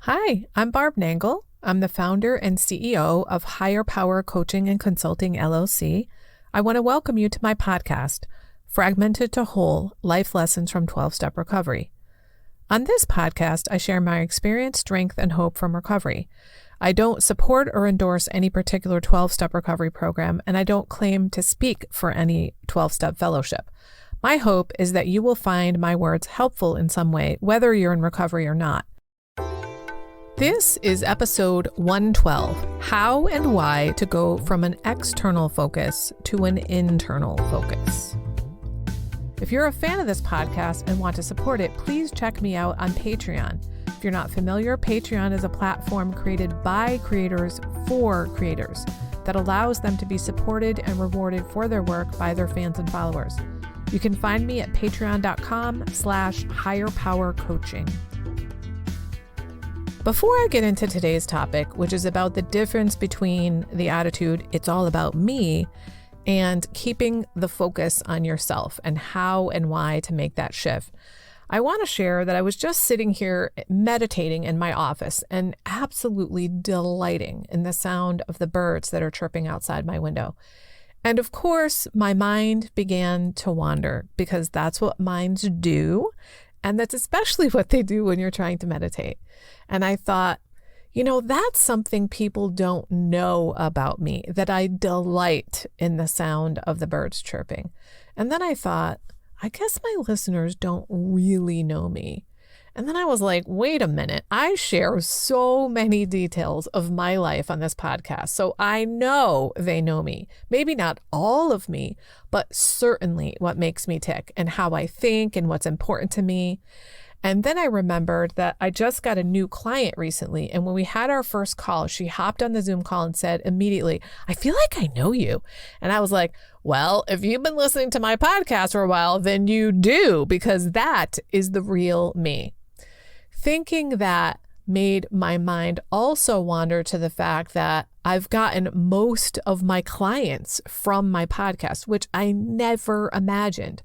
Hi, I'm Barb Nangle. I'm the founder and CEO of Higher Power Coaching and Consulting, LLC. I want to welcome you to my podcast, Fragmented to Whole, Life Lessons from 12-Step Recovery. On this podcast, I share my experience, strength, and hope from recovery. I don't support or endorse any particular 12-step recovery program, and I don't claim to speak for any 12-step fellowship. My hope is that you will find my words helpful in some way, whether you're in recovery or not. This is episode 112, How and Why to Go from an External Focus to an Internal Focus. If you're a fan of this podcast and want to support it, please check me out on Patreon. If you're not familiar, Patreon is a platform created by creators for creators that allows them to be supported and rewarded for their work by their fans and followers. You can find me at patreon.com/higherpowercoaching. Before I get into today's topic, which is about the difference between the attitude, it's all about me, and keeping the focus on yourself and how and why to make that shift, I want to share that I was just sitting here meditating in my office and absolutely delighting in the sound of the birds that are chirping outside my window. And of course, my mind began to wander because that's what minds do. And that's especially what they do when you're trying to meditate. And I thought, that's something people don't know about me, that I delight in the sound of the birds chirping. And then I thought, I guess my listeners don't really know me. And then I was like, wait a minute, I share so many details of my life on this podcast. So I know they know me. Maybe not all of me, but certainly what makes me tick and how I think and what's important to me. And then I remembered that I just got a new client recently. And when we had our first call, she hopped on the Zoom call and said immediately, I feel like I know you. And I was like, well, if you've been listening to my podcast for a while, then you do, because that is the real me. Thinking that made my mind also wander to the fact that I've gotten most of my clients from my podcast, which I never imagined.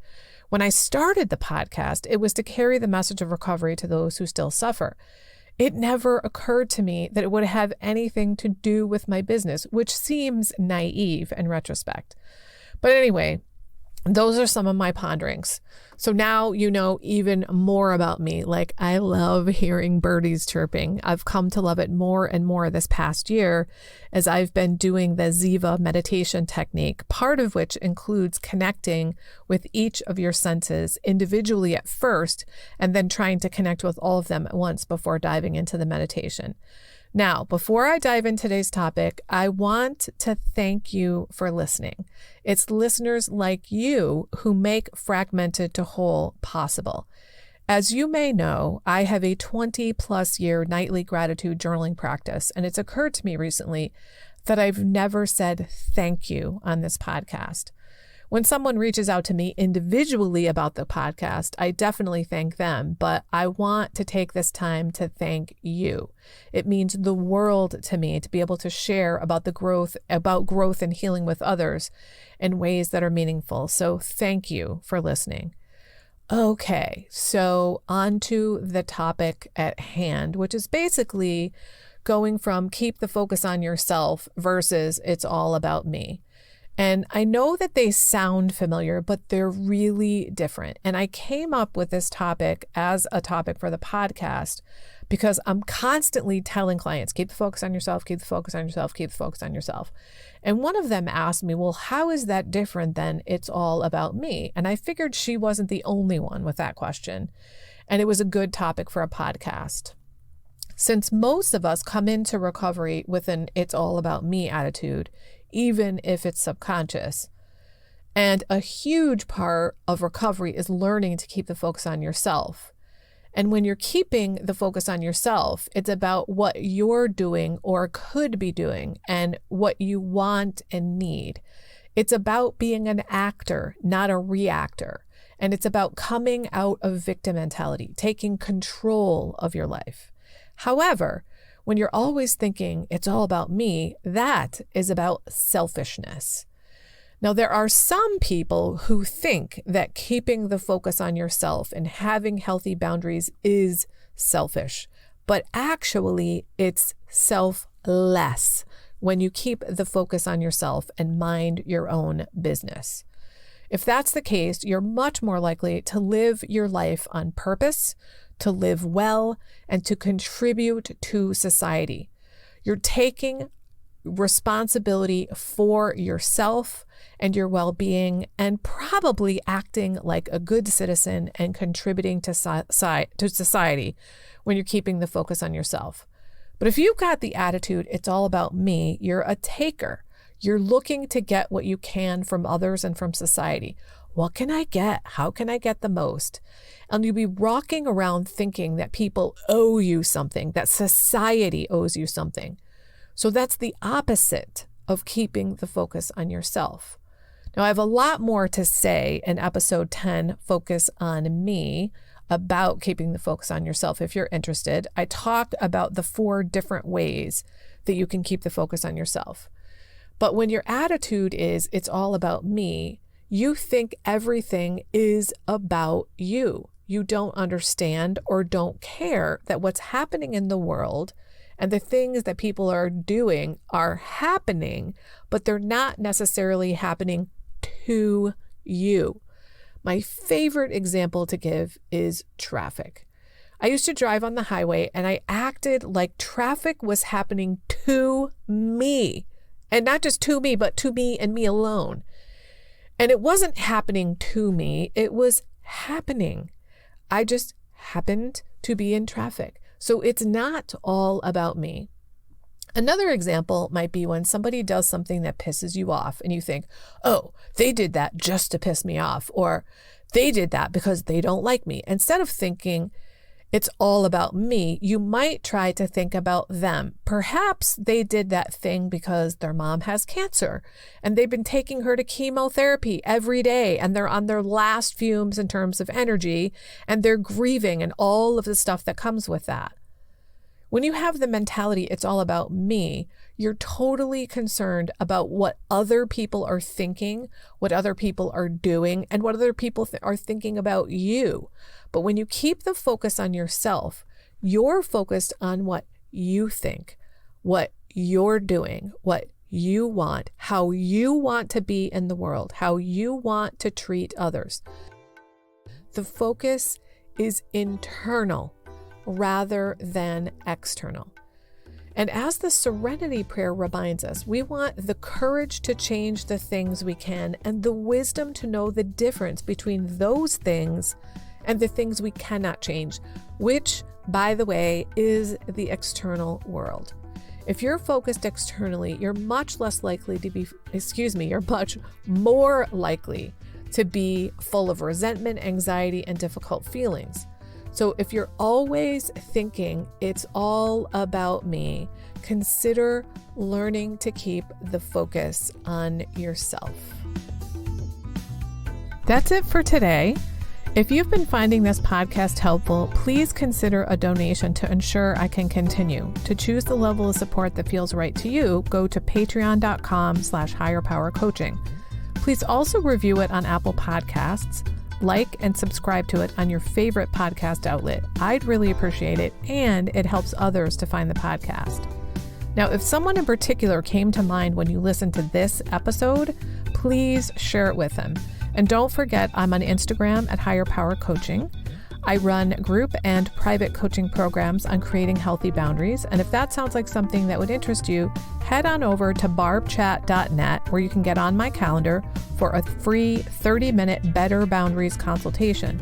When I started the podcast, it was to carry the message of recovery to those who still suffer. It never occurred to me that it would have anything to do with my business, which seems naive in retrospect. But anyway, those are some of my ponderings. So now you know even more about me. Like, I love hearing birdies chirping. I've come to love it more and more this past year as I've been doing the Ziva meditation technique, part of which includes connecting with each of your senses individually at first, and then trying to connect with all of them at once before diving into the meditation. Now, before I dive into today's topic, I want to thank you for listening. It's listeners like you who make Fragmented to Whole possible. As you may know, I have a 20-plus year nightly gratitude journaling practice, and it's occurred to me recently that I've never said thank you on this podcast. When someone reaches out to me individually about the podcast, I definitely thank them, but I want to take this time to thank you. It means the world to me to be able to share about growth and healing with others in ways that are meaningful. So thank you for listening. Okay, so on to the topic at hand, which is basically going from keep the focus on yourself versus it's all about me. And I know that they sound familiar, but they're really different. And I came up with this topic as a topic for the podcast because I'm constantly telling clients, keep the focus on yourself, keep the focus on yourself, keep the focus on yourself. And one of them asked me, well, how is that different than it's all about me? And I figured she wasn't the only one with that question. And it was a good topic for a podcast. Since most of us come into recovery with an it's all about me attitude, even if it's subconscious. And a huge part of recovery is learning to keep the focus on yourself. And when you're keeping the focus on yourself, it's about what you're doing or could be doing and what you want and need. It's about being an actor, not a reactor. And it's about coming out of victim mentality, taking control of your life. However, when you're always thinking it's all about me, that is about selfishness. Now, there are some people who think that keeping the focus on yourself and having healthy boundaries is selfish, but actually it's selfless when you keep the focus on yourself and mind your own business. If that's the case, you're much more likely to live your life on purpose, to live well, and to contribute to society. You're taking responsibility for yourself and your well-being, and probably acting like a good citizen and contributing to society when you're keeping the focus on yourself. But if you've got the attitude, it's all about me, you're a taker. You're looking to get what you can from others and from society. What can I get? How can I get the most? And you'll be walking around thinking that people owe you something, that society owes you something. So that's the opposite of keeping the focus on yourself. Now, I have a lot more to say in episode 10, Focus on Me, about keeping the focus on yourself. If you're interested, I talk about the 4 different ways that you can keep the focus on yourself. But when your attitude is, it's all about me, you think everything is about you. You don't understand or don't care that what's happening in the world and the things that people are doing are happening, but they're not necessarily happening to you. My favorite example to give is traffic. I used to drive on the highway and I acted like traffic was happening to me. And not just to me, but to me and me alone. And it wasn't happening to me, it was happening. I just happened to be in traffic. So it's not all about me. Another example might be when somebody does something that pisses you off and you think, oh, they did that just to piss me off, or they did that because they don't like me. Instead of thinking it's all about me, you might try to think about them. Perhaps they did that thing because their mom has cancer and they've been taking her to chemotherapy every day and they're on their last fumes in terms of energy and they're grieving and all of the stuff that comes with that. When you have the mentality, it's all about me, you're totally concerned about what other people are thinking, what other people are doing, and what other people are thinking about you. But when you keep the focus on yourself, you're focused on what you think, what you're doing, what you want, how you want to be in the world, how you want to treat others. The focus is internal rather than external. And as the Serenity Prayer reminds us, we want the courage to change the things we can and the wisdom to know the difference between those things and the things we cannot change, which, by the way, is the external world. If you're focused externally, you're much less likely to be, you're much more likely to be full of resentment, anxiety, and difficult feelings. So if you're always thinking it's all about me, consider learning to keep the focus on yourself. That's it for today. If you've been finding this podcast helpful, please consider a donation to ensure I can continue. To choose the level of support that feels right to you, go to patreon.com/higherpowercoaching. Please also review it on Apple Podcasts, like and subscribe to it on your favorite podcast outlet. I'd really appreciate it, and it helps others to find the podcast. Now, if someone in particular came to mind when you listened to this episode, please share it with them. And don't forget, I'm on Instagram at Higher Power Coaching. I run group and private coaching programs on creating healthy boundaries. And if that sounds like something that would interest you, head on over to barbchat.net, where you can get on my calendar for a free 30-minute Better Boundaries consultation.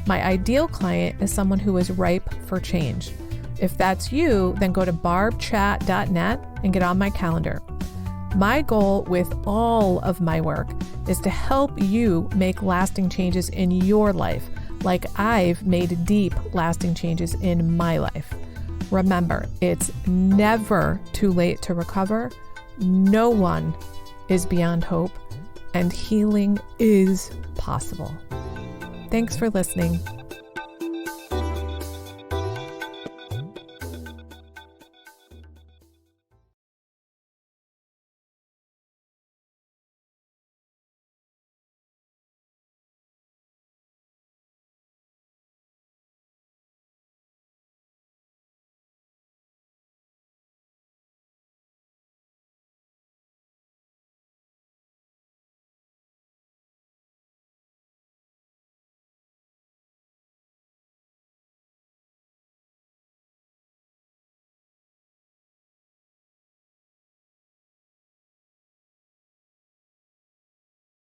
My ideal client is someone who is ripe for change. If that's you, then go to barbchat.net and get on my calendar. My goal with all of my work is to help you make lasting changes in your life, like I've made deep, lasting changes in my life. Remember, it's never too late to recover. No one is beyond hope, and healing is possible. Thanks for listening.